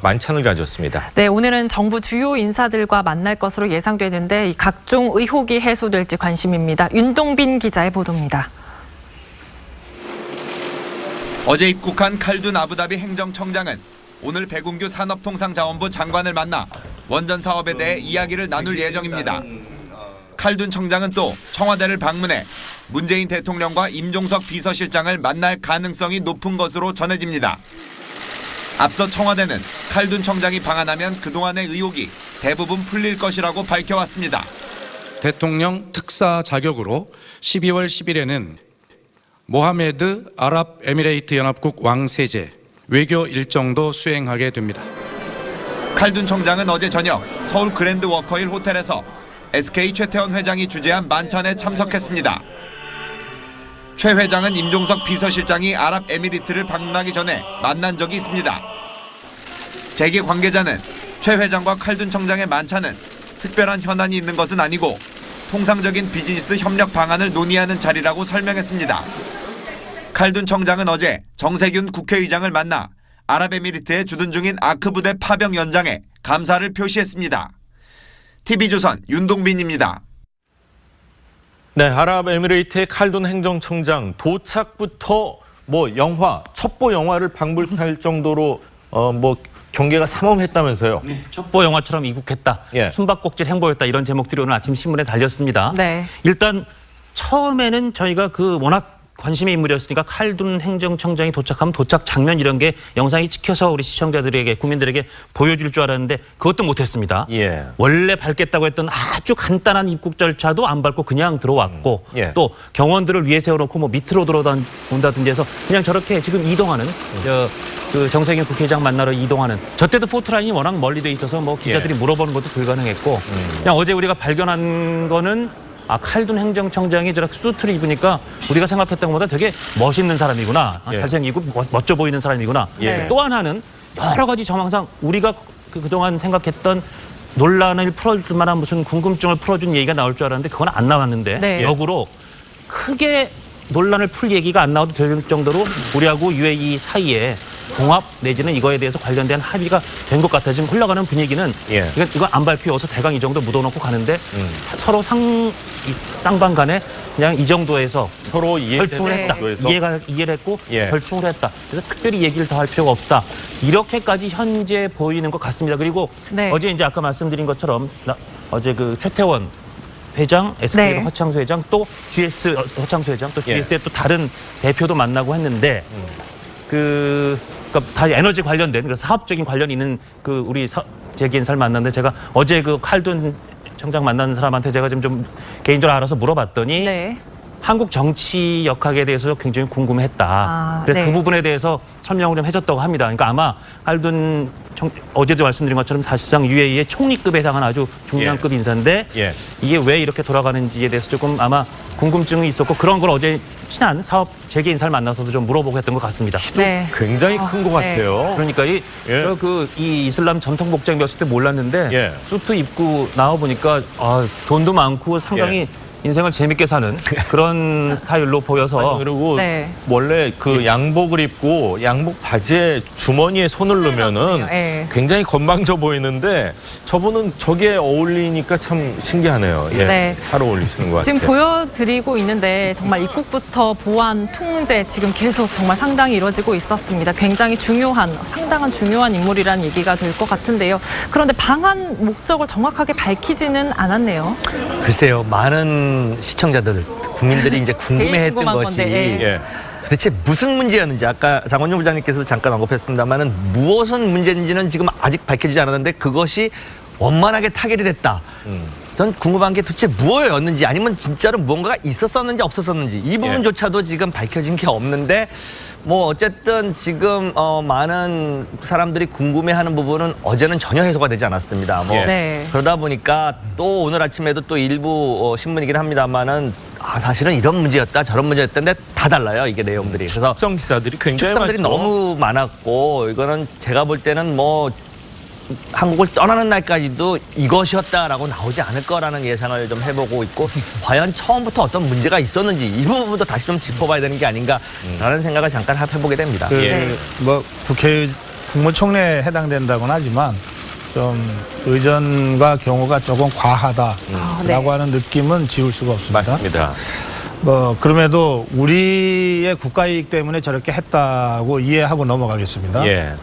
만찬을 가졌습니다. 네, 오늘은 정부 주요 인사들과 만날 것으로 예상되는데 이 각종 의혹이 해소될지 관심입니다. 윤동빈 기자의 보도입니다. 어제 입국한 칼둔 아부다비 행정청장은 오늘 백운규 산업통상자원부 장관을 만나 원전 사업에 대해 이야기를 나눌 예정입니다. 칼둔 청장은 또 청와대를 방문해 문재인 대통령과 임종석 비서실장을 만날 가능성이 높은 것으로 전해집니다. 앞서 청와대는 칼둔 청장이 방한하면 그동안의 의혹이 대부분 풀릴 것이라고 밝혀왔습니다. 대통령 특사 자격으로 12월 10일에는 모하메드 아랍에미레이트 연합국 왕세제 외교 일정도 수행하게 됩니다. 칼둔 청장은 어제 저녁 서울 그랜드 워커힐 호텔에서 SK 최태원 회장이 주재한 만찬에 참석했습니다. 최 회장은 임종석 비서실장이 아랍에미리트를 방문하기 전에 만난 적이 있습니다. 재계 관계자는 최 회장과 칼둔 청장의 만찬은 특별한 현안이 있는 것은 아니고 통상적인 비즈니스 협력 방안을 논의하는 자리라고 설명했습니다. 칼둔 청장은 어제 정세균 국회의장을 만나 아랍에미리트에 주둔 중인 아크 부대 파병 연장에 감사를 표시했습니다. TV조선 윤동빈입니다. 네, 아랍에미레이트의 칼둔 행정청장 도착부터 영화, 첩보 영화를 방불할 정도로 경계가 삼엄했다면서요. 네, 첩보 영화처럼 입국했다. 예. 숨바꼭질 행보였다. 이런 제목들이 오늘 아침 신문에 달렸습니다. 네. 일단 처음에는 저희가 워낙 관심의 인물이었으니까 칼둔 행정청장이 도착하면 도착 장면 이런 게 영상이 찍혀서 우리 시청자들에게 국민들에게 보여줄 줄 알았는데 그것도 못했습니다. 예. 원래 밟겠다고 했던 아주 간단한 입국 절차도 안 밟고 그냥 들어왔고 예. 또 경원들을 위에 세워놓고 밑으로 들어온다든지 해서 그냥 저렇게 지금 이동하는 그 정세균 국회의장 만나러 이동하는 저 때도 포트라인이 워낙 멀리 돼 있어서 기자들이 물어보는 것도 불가능했고 그냥 어제 우리가 발견한 거는 칼둔 행정청장이 저렇게 수트를 입으니까 우리가 생각했던 것보다 되게 멋있는 사람이구나. 예. 잘생기고 멋져 보이는 사람이구나. 예. 또 하나는 여러 가지 정황상 우리가 그동안 생각했던 논란을 풀어줄 만한 무슨 궁금증을 풀어준 얘기가 나올 줄 알았는데 그건 안 나왔는데 네. 역으로 크게 논란을 풀 얘기가 안 나와도 될 정도로 우리하고 UAE 사이에 봉합 내지는 이거에 대해서 관련된 합의가 된 것 같아. 지금 흘러가는 분위기는 예. 이거 안 밝히고 여기서 대강 이 정도 묻어놓고 가는데 서로 쌍방 간에 그냥 이 정도에서 서로 결충을 했다. 이해를 했고 예. 결충을 했다. 그래서 특별히 얘기를 더 할 필요가 없다. 이렇게까지 현재 보이는 것 같습니다. 그리고 네. 어제 이제 아까 말씀드린 것처럼 어제 최태원 회장, SK 네. 허창수 회장, 또 GS 허창수 회장, 또 예. GS의 또 다른 대표도 만나고 했는데 그러니까 다 에너지 관련된 그래서 사업적인 관련이 있는 우리 재계 인사를 만났는데 제가 어제 칼둔 청장 만난 사람한테 제가 좀 개인적으로 알아서 물어봤더니 네. 한국 정치 역학에 대해서 굉장히 궁금했다. 그래서 네. 그 부분에 대해서 설명을 좀 해줬다고 합니다. 그러니까 아마 칼둔 어제도 말씀드린 것처럼 사실상 UAE의 총리급에 해당하는 아주 중량급 인사인데 예. 이게 왜 이렇게 돌아가는지에 대해서 조금 아마 궁금증이 있었고 그런 걸 어제 친한 사업 재계 인사를 만나서도 좀 물어보고 했던 것 같습니다. 네. 굉장히 큰 것 네. 같아요. 그러니까 이 이슬람 전통 복장 입었을 때 몰랐는데 예. 수트 입고 나와 보니까 돈도 많고 상당히 인생을 재밌게 사는 그런 스타일로 보여서 그리고 네. 원래 양복을 입고 양복 바지에 주머니에 손을 넣으면은 네. 굉장히 건방져 보이는데 저분은 저게 어울리니까 참 신기하네요. 예. 네. 잘 어울리시는 것 같아요. 지금 보여드리고 있는데 정말 입국부터 보안, 통제 지금 계속 정말 상당히 이루어지고 있었습니다. 굉장히 상당한 중요한 인물이라는 얘기가 될 것 같은데요. 그런데 방한 목적을 정확하게 밝히지는 않았네요. 글쎄요, 많은 시청자들, 국민들이 이제 궁금해했던 궁금한 것이 건데, 예. 도대체 무슨 문제였는지 아까 장원준 부장님께서도 잠깐 언급했습니다만은 무엇은 문제인지는 지금 아직 밝혀지지 않았는데 그것이 원만하게 타결이 됐다. 전 궁금한 게 도대체 무엇이었는지 아니면 진짜로 무언가가 있었었는지 없었었는지 이 부분조차도 지금 밝혀진 게 없는데 어쨌든 지금 많은 사람들이 궁금해하는 부분은 어제는 전혀 해소가 되지 않았습니다. 네. 그러다 보니까 또 오늘 아침에도 또 일부 신문이긴 합니다만은 사실은 이런 문제였다 저런 문제였던데 다 달라요 이게 내용들이. 그래서 축성 기사들이 굉장히 축성들이 많죠. 너무 많았고 이거는 제가 볼 때는 한국을 떠나는 날까지도 이것이었다라고 나오지 않을 거라는 예상을 좀 해보고 있고 과연 처음부터 어떤 문제가 있었는지 이 부분도 다시 좀 짚어봐야 되는 게 아닌가라는 생각을 잠깐 해보게 됩니다. 네. 국회 국무총리에 해당된다고는 하지만 좀 의전과 경우가 조금 과하다라고 네. 하는 느낌은 지울 수가 없습니다. 맞습니다. 그럼에도 우리의 국가이익 때문에 저렇게 했다고 이해하고 넘어가겠습니다. 예.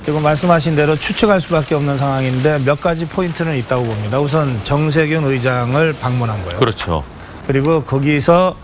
지금 말씀하신 대로 추측할 수밖에 없는 상황인데 몇 가지 포인트는 있다고 봅니다. 우선 정세균 의장을 방문한 거예요. 그렇죠. 그리고 거기서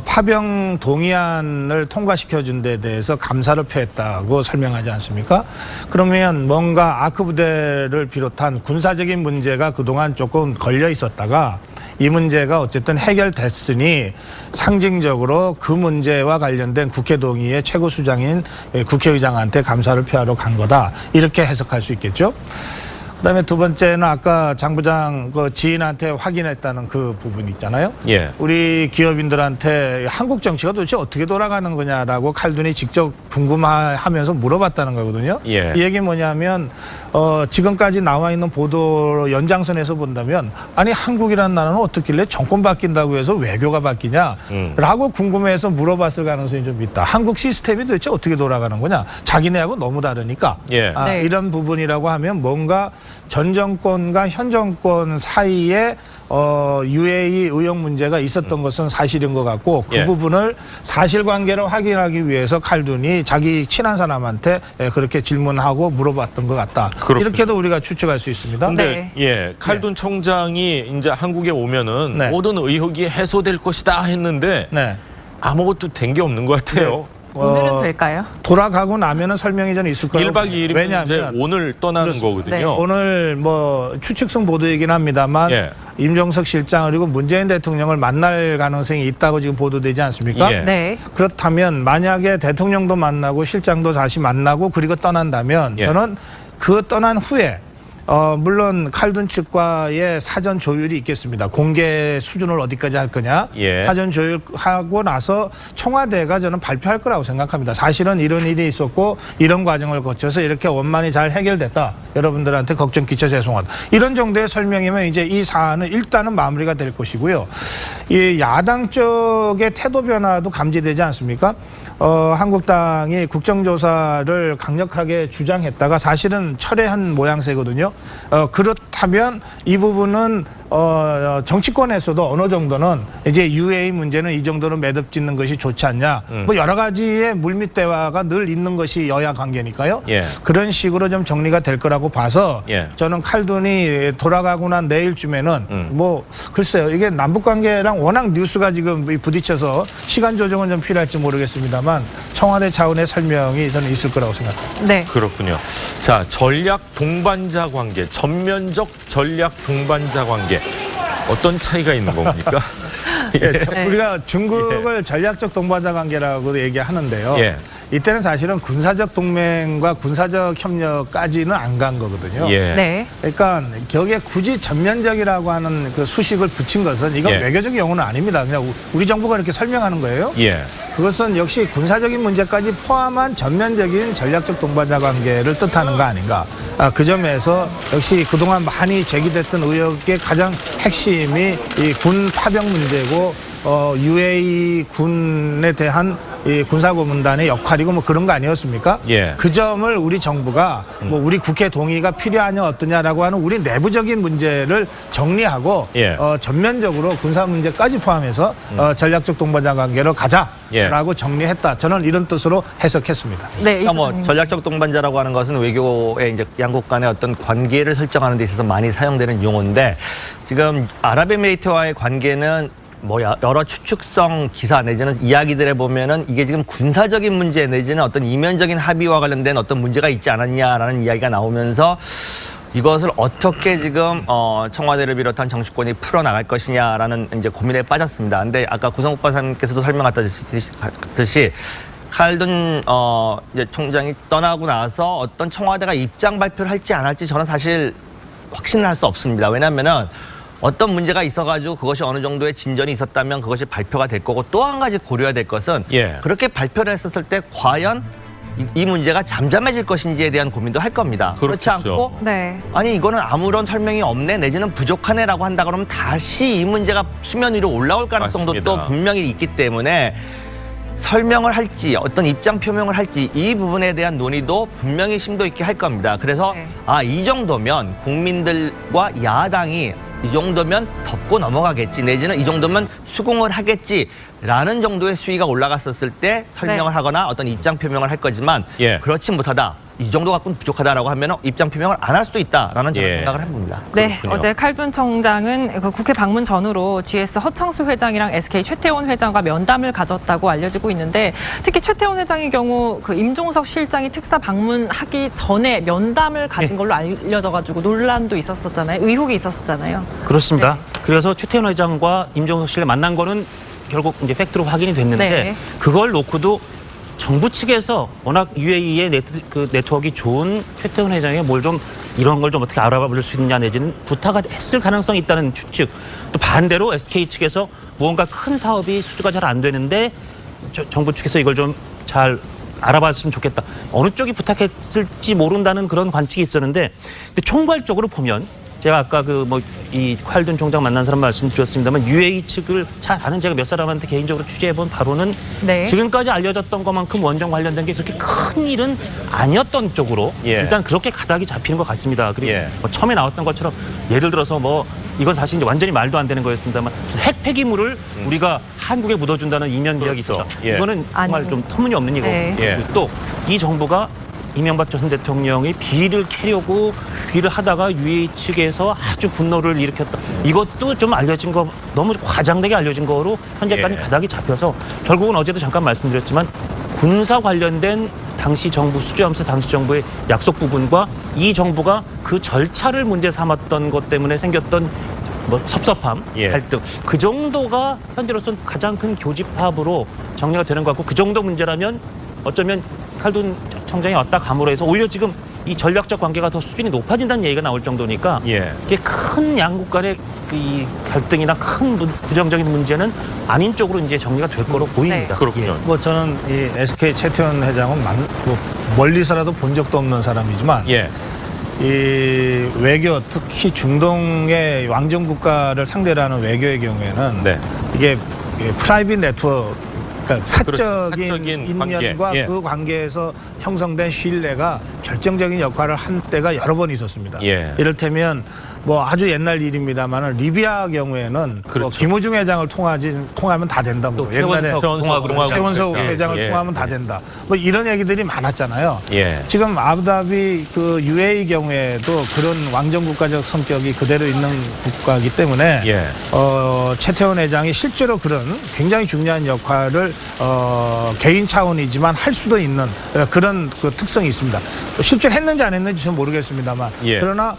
파병 동의안을 통과시켜준 데 대해서 감사를 표했다고 설명하지 않습니까? 그러면 뭔가 아크 부대를 비롯한 군사적인 문제가 그동안 조금 걸려 있었다가 이 문제가 어쨌든 해결됐으니 상징적으로 그 문제와 관련된 국회 동의의 최고 수장인 국회의장한테 감사를 표하러 간 거다. 이렇게 해석할 수 있겠죠. 그다음에 두 번째는 아까 장 부장 그 지인한테 확인했다는 그 부분 있잖아요. 예. 우리 기업인들한테 한국 정치가 도대체 어떻게 돌아가는 거냐라고 칼둔이 직접 궁금하면서 물어봤다는 거거든요. 예. 이 얘기 뭐냐면 지금까지 나와 있는 보도 연장선에서 본다면 아니 한국이라는 나라는 어떻길래 정권 바뀐다고 해서 외교가 바뀌냐라고 궁금해서 물어봤을 가능성이 좀 있다. 한국 시스템이 도대체 어떻게 돌아가는 거냐. 자기네하고 너무 다르니까. 예. 네. 이런 부분이라고 하면 뭔가 전 정권과 현 정권 사이에 UAE 의혹 문제가 있었던 것은 사실인 것 같고 그 예. 부분을 사실관계를 확인하기 위해서 칼둔이 자기 친한 사람한테 그렇게 질문하고 물어봤던 것 같다. 그렇군요. 이렇게도 우리가 추측할 수 있습니다. 근데 예, 칼둔 총장이 이제 한국에 오면은 네. 모든 의혹이 해소될 것이다 했는데 네. 아무것도 된 게 없는 것 같아요. 오늘은 될까요? 돌아가고 나면은 설명이 좀 있을 거예요. 1박 2일이면 이제 왜냐하면 오늘 떠나는 거거든요. 네. 오늘 뭐 추측성 보도이긴 합니다만 예. 임종석 실장 그리고 문재인 대통령을 만날 가능성이 있다고 지금 보도되지 않습니까? 예. 네. 그렇다면 만약에 대통령도 만나고 실장도 다시 만나고 그리고 떠난다면 예. 저는 그 떠난 후에 물론 칼둔 측과의 사전 조율이 있겠습니다. 공개 수준을 어디까지 할 거냐. 예. 사전 조율하고 나서 청와대가 저는 발표할 거라고 생각합니다. 사실은 이런 일이 있었고 이런 과정을 거쳐서 이렇게 원만히 잘 해결됐다. 여러분들한테 걱정 끼쳐 죄송하다. 이런 정도의 설명이면 이제 이 사안은 일단은 마무리가 될 것이고요. 이 야당 쪽의 태도 변화도 감지되지 않습니까? 한국당이 국정조사를 강력하게 주장했다가 사실은 철회한 모양새거든요. 그렇다면 이 부분은 정치권에서도 어느 정도는 이제 UAE 문제는 이 정도로 매듭 짓는 것이 좋지 않냐. 뭐 여러 가지의 물밑 대화가 늘 있는 것이 여야 관계니까요. 예. 그런 식으로 좀 정리가 될 거라고 봐서 예. 저는 칼둔이 돌아가고 난 내일쯤에는 뭐 글쎄요. 이게 남북 관계랑 워낙 뉴스가 지금 부딪혀서 시간 조정은 좀 필요할지 모르겠습니다만 청와대 차원의 설명이 저는 있을 거라고 생각합니다. 네. 그렇군요. 자, 전략 동반자 관계, 전면적 전략 동반자 관계. 어떤 차이가 있는 겁니까? 네. 우리가 중국을 전략적 동반자 관계라고 얘기하는데요. 예. 이때는 사실은 군사적 동맹과 군사적 협력까지는 안 간 거거든요. 예. 네. 그러니까 거기에 굳이 전면적이라고 하는 그 수식을 붙인 것은 이건 예. 외교적 용어는 아닙니다. 그냥 우리 정부가 이렇게 설명하는 거예요. 예. 그것은 역시 군사적인 문제까지 포함한 전면적인 전략적 동반자 관계를 뜻하는 거 아닌가. 그 점에서 역시 그동안 많이 제기됐던 의혹의 가장 핵심이 이 군 파병 문제고 UAE 군에 대한 이 군사고문단의 역할이고 뭐 그런 거 아니었습니까? 예. 그 점을 우리 정부가 뭐 우리 국회 동의가 필요하냐 어떠냐라고 하는 우리 내부적인 문제를 정리하고 예. 전면적으로 군사 문제까지 포함해서 전략적 동반자 관계로 가자라고 정리했다. 저는 이런 뜻으로 해석했습니다. 네. 그러니까 뭐 이사장님. 전략적 동반자라고 하는 것은 외교의 이제 양국 간의 어떤 관계를 설정하는 데 있어서 많이 사용되는 용어인데 지금 아랍에미레이트와의 관계는 뭐 여러 추측성 기사 내지는 이야기들에 보면은 이게 지금 군사적인 문제 내지는 어떤 이면적인 합의와 관련된 어떤 문제가 있지 않았냐라는 이야기가 나오면서 이것을 어떻게 지금 청와대를 비롯한 정치권이 풀어나갈 것이냐라는 이제 고민에 빠졌습니다. 근데 아까 고성욱 박사님께서도 설명하셨듯이 칼둔 이제 총장이 떠나고 나서 어떤 청와대가 입장 발표를 할지 안 할지 저는 사실 확신을 할 수 없습니다. 왜냐하면은 어떤 문제가 있어가지고 그것이 어느 정도의 진전이 있었다면 그것이 발표가 될 거고 또 한 가지 고려해야 될 것은 예. 그렇게 발표를 했었을 때 과연 이 문제가 잠잠해질 것인지에 대한 고민도 할 겁니다. 그렇지 그렇겠죠. 않고 네. 아니 이거는 아무런 설명이 없네 내지는 부족하네라고 한다 그러면 다시 이 문제가 수면 위로 올라올 가능성도 맞습니다. 또 분명히 있기 때문에 설명을 할지 어떤 입장 표명을 할지 이 부분에 대한 논의도 분명히 심도 있게 할 겁니다. 그래서 네. 이 정도면 국민들과 야당이 이 정도면 덮고 넘어가겠지 내지는 이 정도면 수긍을 하겠지라는 정도의 수위가 올라갔었을 때 설명을 네. 하거나 어떤 입장 표명을 할 거지만 예. 그렇지 못하다. 이 정도 갖고는 부족하다라고 하면 입장 표명을 안 할 수도 있다라는 저는 예. 생각을 해봅니다. 네, 그렇군요. 어제 칼둔 청장은 그 국회 방문 전후로 GS 허창수 회장이랑 SK 최태원 회장과 면담을 가졌다고 알려지고 있는데 특히 최태원 회장의 경우 그 임종석 실장이 특사 방문하기 전에 면담을 가진 걸로 알려져가지고 논란도 있었었잖아요. 의혹이 있었었잖아요. 그렇습니다. 그래서 최태원 회장과 임종석 씨를 만난 거는 결국 이제 팩트로 확인이 됐는데 네. 그걸 놓고도 정부 측에서 워낙 UAE의 네트워크가 좋은 최태원 회장에 뭘 좀 이런 걸 좀 어떻게 알아볼 수 있느냐 내지는 부탁을 했을 가능성이 있다는 추측. 또 반대로 SK 측에서 무언가 큰 사업이 수주가 잘 안 되는데 정부 측에서 이걸 좀 잘 알아봤으면 좋겠다. 어느 쪽이 부탁했을지 모른다는 그런 관측이 있었는데 근데 총괄적으로 보면 제가 아까 이 칼둔 총장 만난 사람 말씀드렸습니다만 UAE 측을 잘 아는 제가 몇 사람한테 개인적으로 취재해본 바로는 네. 지금까지 알려졌던 것만큼 원전 관련된 게 그렇게 큰 일은 아니었던 쪽으로 예. 일단 그렇게 가닥이 잡히는 것 같습니다. 그리고 예. 처음에 나왔던 것처럼 예를 들어서 이건 사실 이제 완전히 말도 안 되는 거였습니다만 핵 폐기물을 우리가 한국에 묻어준다는 이면 계약이 그렇죠. 있었죠. 예. 이거는 정말 아니고. 좀 터무니없는 이거고 네. 예. 또 이 정부가 이명박 전 대통령이 비리를 캐려고 비리를 하다가 UAE 측에서 아주 분노를 일으켰다. 이것도 좀 알려진 거 너무 과장되게 알려진 거로 현재까지 예. 가닥이 잡혀서 결국은 어제도 잠깐 말씀드렸지만 군사 관련된 당시 정부 수주하면서 당시 정부의 약속 부분과 이 정부가 그 절차를 문제 삼았던 것 때문에 생겼던 섭섭함, 예. 갈등 그 정도가 현재로서는 가장 큰 교집합으로 정리가 되는 것 같고 그 정도 문제라면 어쩌면 칼둔 청장이 왔다 감으로 해서 오히려 지금 이 전략적 관계가 더 수준이 높아진다는 얘기가 나올 정도니까 예. 이게 큰 양국 간의 이 갈등이나 큰 부정적인 문제는 아닌 쪽으로 이제 정리가 될 거로 보입니다. 그렇군요. 저는 이 SK 최태원 회장은 멀리서라도 본 적도 없는 사람이지만 예. 이 외교 특히 중동의 왕정 국가를 상대로 하는 외교의 경우에는 네. 이게 프라이빗 네트워크 그러니까 사적인 사적인 인연과 관계. 예. 그 관계에서 형성된 신뢰가 결정적인 역할을 한 때가 여러 번 있었습니다. 예. 이를테면 아주 옛날 일입니다만 리비아 경우에는 그렇죠. 김우중 회장을 통하면 다 된다. 또 최원석 회장을 예. 통하면 다 된다. 이런 얘기들이 많았잖아요. 예. 지금 아부다비 그 UAE 경우에도 그런 왕정 국가적 성격이 그대로 있는 국가이기 때문에 예. 최태원 회장이 실제로 그런 굉장히 중요한 역할을 개인 차원이지만 할 수도 있는 그런 그 특성이 있습니다. 실제로 했는지 안 했는지 저는 모르겠습니다만 예. 그러나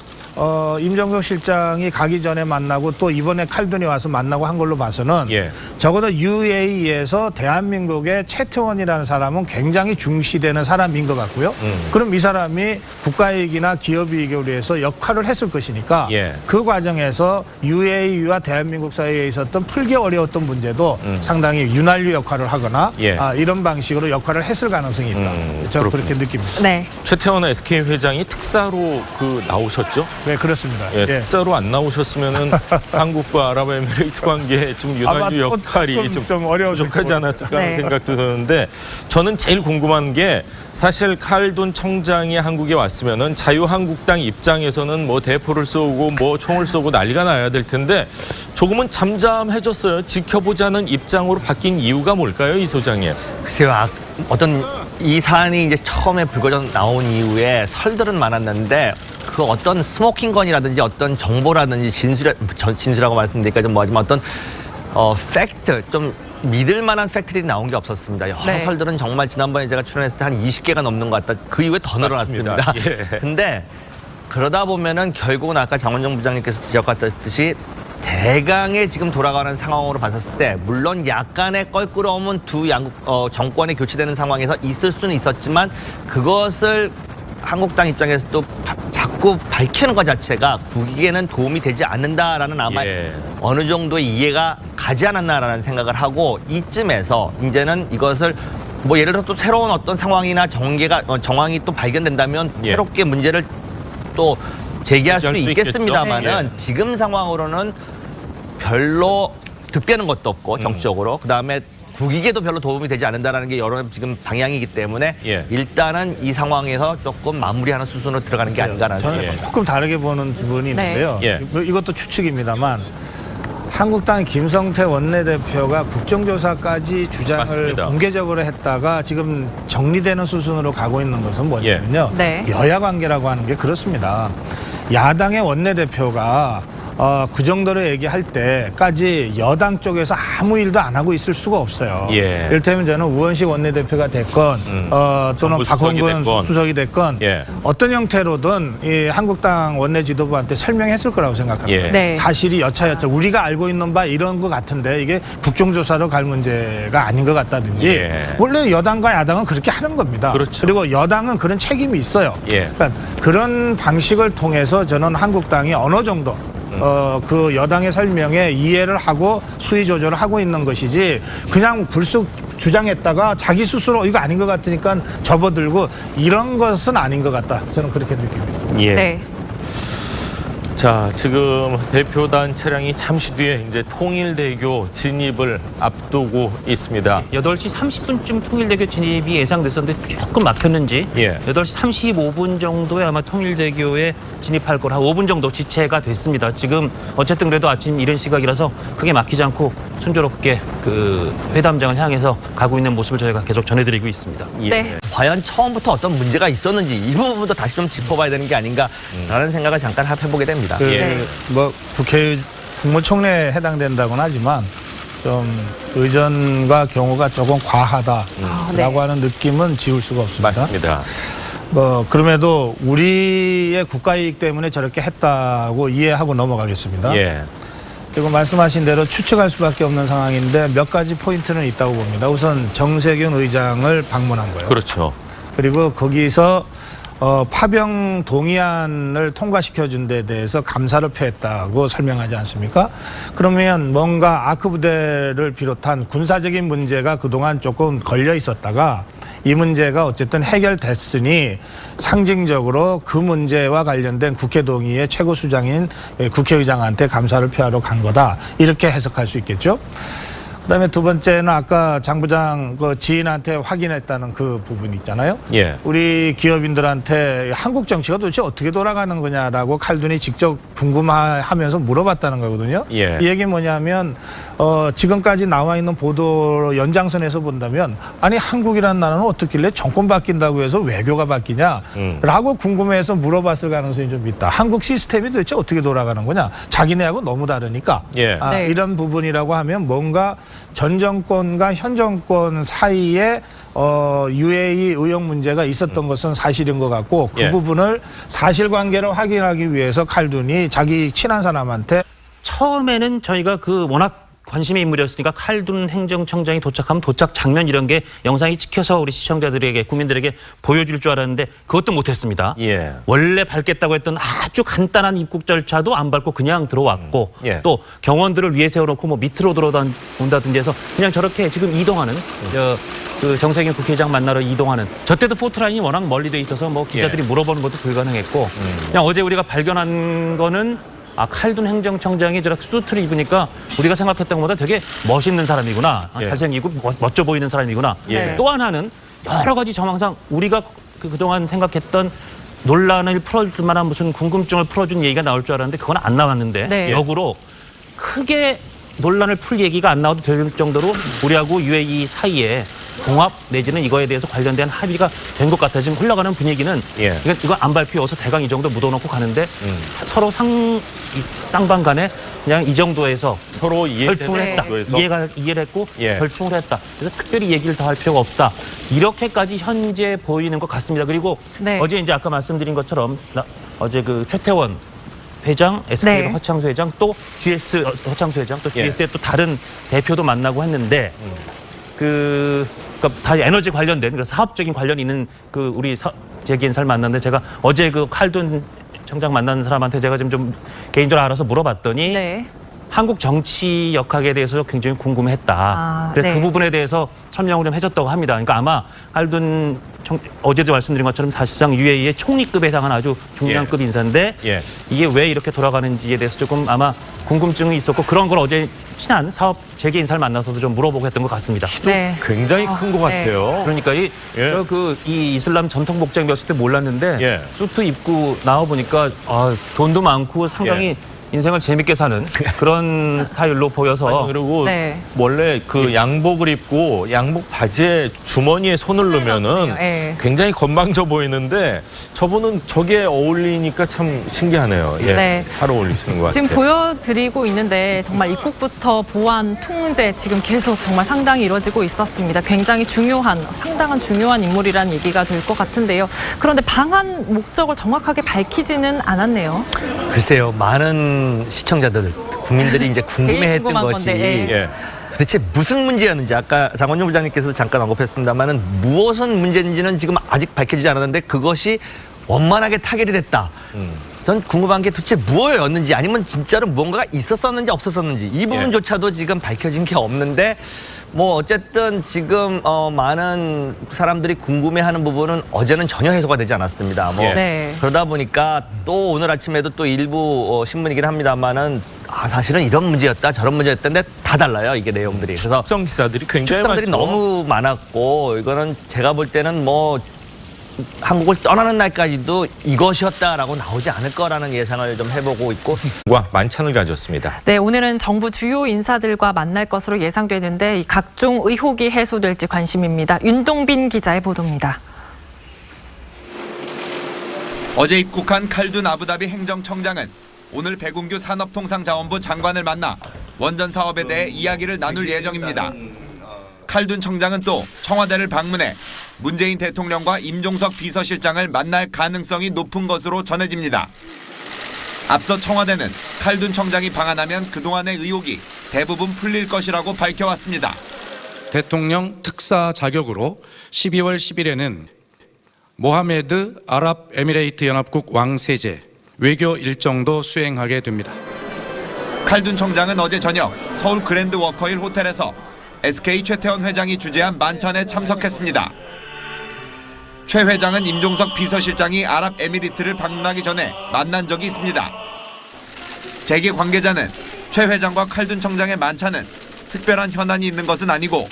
임종석 실장이 가기 전에 만나고 또 이번에 칼둔이 와서 만나고 한 걸로 봐서는 예. 적어도 UAE에서 대한민국의 최태원이라는 사람은 굉장히 중시되는 사람인 것 같고요. 그럼 이 사람이 국가이익이나 기업이익을 위해서 역할을 했을 것이니까 예. 그 과정에서 UAE와 대한민국 사이에 있었던 풀기 어려웠던 문제도 상당히 윤활유 역할을 하거나 예. 이런 방식으로 역할을 했을 가능성이 있다. 저는 그렇군요. 그렇게 느낍니다. 네. 최태원 SK 회장이 특사로 나오셨죠? 네, 그렇습니다. 예, 예. 특사로 안 나오셨으면은 한국과 아랍에미레이트 관계에 좀 아마 윤활유 역할이 좀 어려워질 부족하지 거고. 않았을까 하는 네. 생각도 드는데 저는 제일 궁금한 게 사실 칼둔 청장이 한국에 왔으면은 자유한국당 입장에서는 대포를 쏘고 총을 쏘고 난리가 나야 될 텐데 조금은 잠잠해졌어요. 지켜보자는 입장으로 바뀐 이유가 뭘까요, 이 소장님? 글쎄요, 어떤 이 사안이 이제 처음에 불거져 나온 이후에 설들은 많았는데 그 어떤 스모킹건이라든지 어떤 정보라든지 진술이라고 말씀드리니까 좀 뭐하지만 어떤 팩트 좀 믿을 만한 팩트들이 나온 게 없었습니다. 여러 네. 설들은 정말 지난번에 제가 출연했을 때 한 20개가 넘는 것 같다. 그 이후에 더 늘어났습니다. 맞습니다. 예. 근데 그러다 보면은 결국은 아까 장원정 부장님께서 지적하셨듯이 대강의 지금 돌아가는 상황으로 봤었을 때 물론 약간의 껄끄러움은 두 양국 정권이 교체되는 상황에서 있을 수는 있었지만 그것을 한국당 입장에서도 자꾸 밝히는 것 자체가 국익에는 도움이 되지 않는다라는 아마 예. 어느 정도의 이해가 가지 않았나라는 생각을 하고 이쯤에서 이제는 이것을 예를 들어 또 새로운 어떤 상황이나 정황이 또 발견된다면 예. 새롭게 문제를 또 제기할 수는 수 있겠습니다만은 있겠죠. 지금 상황으로는 별로 득되는 것도 없고 정치적으로 그다음에 국익에도 별로 도움이 되지 않는다라는 게 여러 지금 방향이기 때문에 예. 일단은 이 상황에서 조금 마무리하는 수순으로 들어가는 게 아닌가라는 저는 생각이 듭니다. 조금 다르게 보는 부분이 있는데요. 예. 이것도 추측입니다만 한국당 김성태 원내대표가 국정조사까지 주장을 맞습니다. 공개적으로 했다가 지금 정리되는 수순으로 가고 있는 것은 뭐냐면요. 네. 여야 관계라고 하는 게 그렇습니다. 야당의 원내대표가 그 정도로 얘기할 때까지 여당 쪽에서 아무 일도 안 하고 있을 수가 없어요. 예. 이를테면 저는 우원식 원내대표가 됐건 또는 정부 수석이 박원근 됐건. 수석이 됐건 예. 어떤 형태로든 이 한국당 원내 지도부한테 설명했을 거라고 생각합니다. 예. 네. 사실이 여차여차 우리가 알고 있는 바 이런 것 같은데 이게 국정조사로 갈 문제가 아닌 것 같다든지 예. 원래 여당과 야당은 그렇게 하는 겁니다. 그렇죠. 리고 여당은 그런 책임이 있어요. 예. 그러니까 그런 방식을 통해서 저는 한국당이 어느 정도 그 여당의 설명에 이해를 하고 수위 조절을 하고 있는 것이지 그냥 불쑥 주장했다가 자기 스스로 이거 아닌 것 같으니까 접어들고 이런 것은 아닌 것 같다. 저는 그렇게 느낍니다. 예. 네. 자, 지금 대표단 차량이 잠시 뒤에 이제 통일대교 진입을 앞두고 있습니다. 8시 30분쯤 통일대교 진입이 예상됐었는데 조금 막혔는지 예. 8시 35분 정도에 아마 통일대교에 진입할 거라 5분 정도 지체가 됐습니다. 지금 어쨌든 그래도 아침 이른 시각이라서 크게 막히지 않고 순조롭게 그 회담장을 향해서 가고 있는 모습을 저희가 계속 전해드리고 있습니다. 예. 네. 과연 처음부터 어떤 문제가 있었는지 이 부분도 다시 좀 짚어봐야 되는 게 아닌가라는 생각을 잠깐 해보게 됩니다. 예. 뭐 국무총리에 해당된다고는 하지만 좀 의전과 경우가 조금 과하다라고 네. 하는 느낌은 지울 수가 없습니다. 맞습니다. 뭐 그럼에도 우리의 국가이익 때문에 저렇게 했다고 이해하고 넘어가겠습니다. 예. 그리고 말씀하신 대로 추측할 수밖에 없는 상황인데 몇 가지 포인트는 있다고 봅니다. 우선 정세균 의장을 방문한 거예요. 그렇죠. 그리고 거기서 파병 동의안을 통과시켜준 데 대해서 감사를 표했다고 설명하지 않습니까? 그러면 뭔가 아크 부대를 비롯한 군사적인 문제가 그동안 조금 걸려 있었다가 이 문제가 어쨌든 해결됐으니 상징적으로 그 문제와 관련된 국회 동의의 최고 수장인 국회의장한테 감사를 표하러 간 거다. 이렇게 해석할 수 있겠죠. 그다음에 두 번째는 아까 장 부장 그 지인한테 확인했다는 그 부분 있잖아요. 예. 우리 기업인들한테 한국 정치가 도대체 어떻게 돌아가는 거냐라고 칼둔이 직접 궁금하면서 물어봤다는 거거든요. 예. 이 얘기 뭐냐면 지금까지 나와 있는 보도 연장선에서 본다면 아니 한국이라는 나라는 어떻길래 정권 바뀐다고 해서 외교가 바뀌냐라고 궁금해서 물어봤을 가능성이 좀 있다. 한국 시스템이 도대체 어떻게 돌아가는 거냐. 자기네하고 너무 다르니까. 예. 네. 이런 부분이라고 하면 뭔가 전 정권과 현 정권 사이에 UAE 의혹 문제가 있었던 것은 사실인 것 같고 그 예. 부분을 사실관계를 확인하기 위해서 칼둔이 자기 친한 사람한테 처음에는 저희가 그 워낙 관심의 인물이었으니까 칼둔 행정청장이 도착하면 도착 장면 이런 게 영상이 찍혀서 우리 시청자들에게 국민들에게 보여줄 줄 알았는데 그것도 못했습니다. 예. 원래 밟겠다고 했던 아주 간단한 입국 절차도 안 밟고 그냥 들어왔고 예. 또 경원들을 위에 세워놓고 뭐 밑으로 들어온다든지 해서 그냥 저렇게 지금 이동하는 그 정세균 국회의장 만나러 이동하는 저 때도 포트라인이 워낙 멀리 돼 있어서 뭐 기자들이 물어보는 것도 불가능했고 그냥 어제 우리가 발견한 거는 칼둔 행정청장이 저렇게 수트를 입으니까 우리가 생각했던 것보다 되게 멋있는 사람이구나. 예. 잘생기고 멋져 보이는 사람이구나. 예. 또 하나는 여러 가지 정황상 우리가 그동안 생각했던 논란을 풀어줄 만한 무슨 궁금증을 풀어준 얘기가 나올 줄 알았는데 그건 안 나왔는데 네. 역으로 크게 논란을 풀 얘기가 안 나와도 될 정도로 우리하고 UAE 사이에 공합 내지는 이거에 대해서 관련된 합의가 된 것 같아. 지금 흘러가는 분위기는 예. 이거 안 발표해서 대강 이 정도 묻어놓고 가는데 서로 쌍방 간에 그냥 이 정도에서 서로 결충을 네. 했다. 이해를 했고 예. 결충을 했다. 그래서 특별히 얘기를 더 할 필요가 없다. 이렇게까지 현재 보이는 것 같습니다. 그리고 네. 어제 이제 아까 말씀드린 것처럼 어제 그 최태원 회장, SK 네. 허창수 회장, 또 GS 허창수 회장, 또 예. GS의 또 다른 대표도 만나고 했는데 그러니까 다 에너지 관련된 그래서 사업적인 관련이 있는 그 우리 재계인사를 만났는데 제가 어제 그 칼둔 청장 만난 사람한테 제가 좀 개인적으로 알아서 물어봤더니 네. 한국 정치 역학에 대해서 굉장히 궁금했다. 그래서 네. 그 부분에 대해서 설명을 좀 해줬다고 합니다. 그러니까 아마 칼둔 어제도 말씀드린 것처럼 사실상 UAE의 총리급에 해당한 아주 중량급 인사인데 예. 이게 왜 이렇게 돌아가는지에 대해서 조금 아마 궁금증이 있었고 그런 걸 어제 친한 사업 재계 인사를 만나서도 좀 물어보고 했던 것 같습니다. 네. 굉장히 큰 것 네. 같아요. 그러니까 이 이슬람 전통 복장 입었을 때 몰랐는데 예. 수트 입고 나와 보니까 돈도 많고 상당히 예. 인생을 재밌게 사는 그런 스타일로 보여서 아니, 그리고 네. 원래 그 양복을 입고 양복 바지에 주머니에 손을 넣으면은 예. 굉장히 건방져 보이는데 저분은 저게 어울리니까 참 신기하네요. 예. 네. 잘 어울리시는 것 같아요. 지금 보여드리고 있는데 정말 입국부터 보안, 통제 지금 계속 정말 상당히 이루어지고 있었습니다. 굉장히 상당한 중요한 인물이라는 얘기가 될 것 같은데요. 그런데 방한 목적을 정확하게 밝히지는 않았네요. 글쎄요, 많은 시청자들, 국민들이 이제 궁금해했던 궁금한 것이 건데, 예. 도대체 무슨 문제였는지 아까 장원영 부장님께서도 잠깐 언급했습니다만은 무엇은 문제인지는 지금 아직 밝혀지지 않았는데 그것이 원만하게 타결이 됐다. 전 궁금한 게 도대체 무엇이었는지 아니면 진짜로 무언가가 있었었는지 없었었는지 이 부분조차도 지금 밝혀진 게 없는데 뭐 어쨌든 지금 많은 사람들이 궁금해하는 부분은 어제는 전혀 해소가 되지 않았습니다. 뭐 예. 네. 그러다 보니까 또 오늘 아침에도 또 일부 신문이긴 합니다만은 사실은 이런 문제였다 저런 문제였던데 다 달라요 이게 내용들이. 그래서 특성 기사들이 굉장히 축성들이 많죠. 너무 많았고 이거는 제가 볼 때는 뭐 한국을 떠나는 날까지도 이것이었다라고 나오지 않을 거라는 예상을 좀 해보고 있고. 와 만찬을 가졌습니다. 네, 오늘은 정부 주요 인사들과 만날 것으로 예상되는데 이 각종 의혹이 해소될지 관심입니다. 윤동빈 기자의 보도입니다. 어제 입국한 칼둔 아부다비 행정청장은 오늘 백운규 산업통상자원부 장관을 만나 원전 사업에 대해 이야기를 나눌 예정입니다. 칼둔 청장은 또 청와대를 방문해 문재인 대통령과 임종석 비서실장을 만날 가능성이 높은 것으로 전해집니다. 앞서 청와대는 칼둔 청장이 방한하면 그동안의 의혹이 대부분 풀릴 것이라고 밝혀왔습니다. 대통령 특사 자격으로 12월 10일에는 모하메드 아랍에미레이트 연합국 왕세제 외교 일정도 수행하게 됩니다. 칼둔 청장은 어제 저녁 서울 그랜드 워커힐 호텔에서 SK 최태원 회장이 주재한 만찬에 참석했습니다. 최 회장은 임종석 비서실장이 아랍에미리트를 방문하기 전에 만난 적이 있습니다. 재계 관계자는 최 회장과 칼둔 청장의 만찬은 특별한 현안이 있는 것은 아니고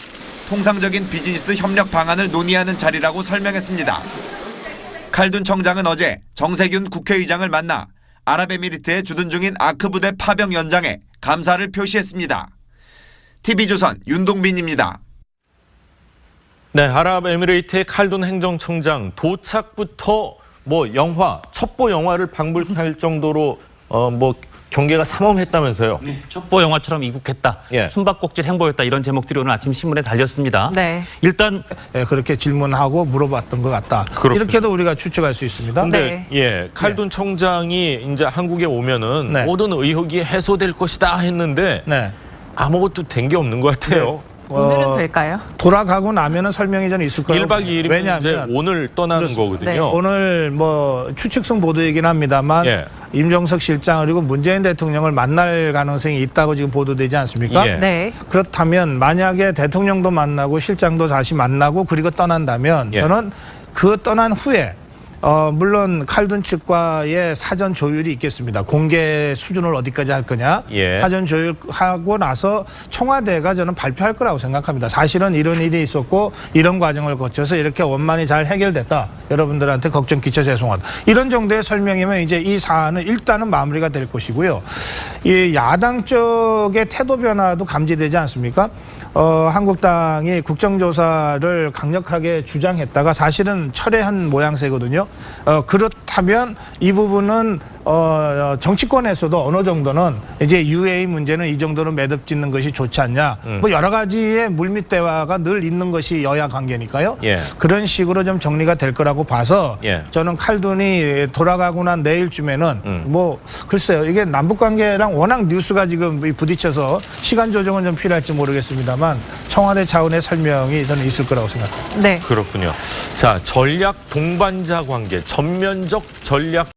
통상적인 비즈니스 협력 방안을 논의하는 자리라고 설명했습니다. 칼둔 청장은 어제 정세균 국회의장을 만나 아랍에미리트에 주둔 중인 아크 부대 파병 연장에 감사를 표시했습니다. TV조선 윤동빈입니다. 네, 아랍에미레이트의 칼둔 행정청장 도착부터 뭐 영화 첩보 영화를 방불할 정도로 뭐 경계가 삼엄했다면서요. 첩보 영화처럼 입국했다. 예. 숨바꼭질 행보였다. 이런 제목들이 오늘 아침 신문에 달렸습니다. 네. 일단 그렇게 질문하고 물어봤던 것 같다. 그렇군요. 이렇게도 우리가 추측할 수 있습니다. 근데 네. 예, 칼둔 청장이 이제 한국에 오면은 네. 모든 의혹이 해소될 것이다 했는데 네. 아무것도 된 게 없는 것 같아요. 오늘은 될까요? 돌아가고 나면은 설명이 저는 있을 거예요. 1박 2일이면 이제 왜냐하면 오늘 떠나는 그렇습니다. 거거든요. 네. 오늘 뭐 추측성 보도이긴 합니다만 예. 임종석 실장 그리고 문재인 대통령을 만날 가능성이 있다고 지금 보도되지 않습니까? 예. 네. 그렇다면 만약에 대통령도 만나고 실장도 다시 만나고 그리고 떠난다면 예. 저는 그 떠난 후에 물론 칼둔 측과의 사전 조율이 있겠습니다. 공개 수준을 어디까지 할 거냐. 예. 사전 조율하고 나서 청와대가 저는 발표할 거라고 생각합니다. 사실은 이런 일이 있었고 이런 과정을 거쳐서 이렇게 원만히 잘 해결됐다. 여러분들한테 걱정 끼쳐 죄송하다. 이런 정도의 설명이면 이제 이 사안은 일단은 마무리가 될 것이고요. 이 야당 쪽의 태도 변화도 감지되지 않습니까? 한국당이 국정조사를 강력하게 주장했다가 사실은 철회한 모양새거든요. 그렇다면 이 부분은 정치권에서도 어느 정도는 이제 UA 문제는 이 정도로 매듭 짓는 것이 좋지 않냐. 뭐 여러 가지의 물밑 대화가 늘 있는 것이 여야 관계니까요. 예. 그런 식으로 좀 정리가 될 거라고 봐서 예. 저는 칼둔이 돌아가고 난 내일쯤에는 뭐 글쎄요. 이게 남북 관계랑 워낙 뉴스가 지금 부딪혀서 시간 조정은 좀 필요할지 모르겠습니다만 청와대 차원의 설명이 저는 있을 거라고 생각합니다. 네. 그렇군요. 자, 전략 동반자 관계, 전면적 전략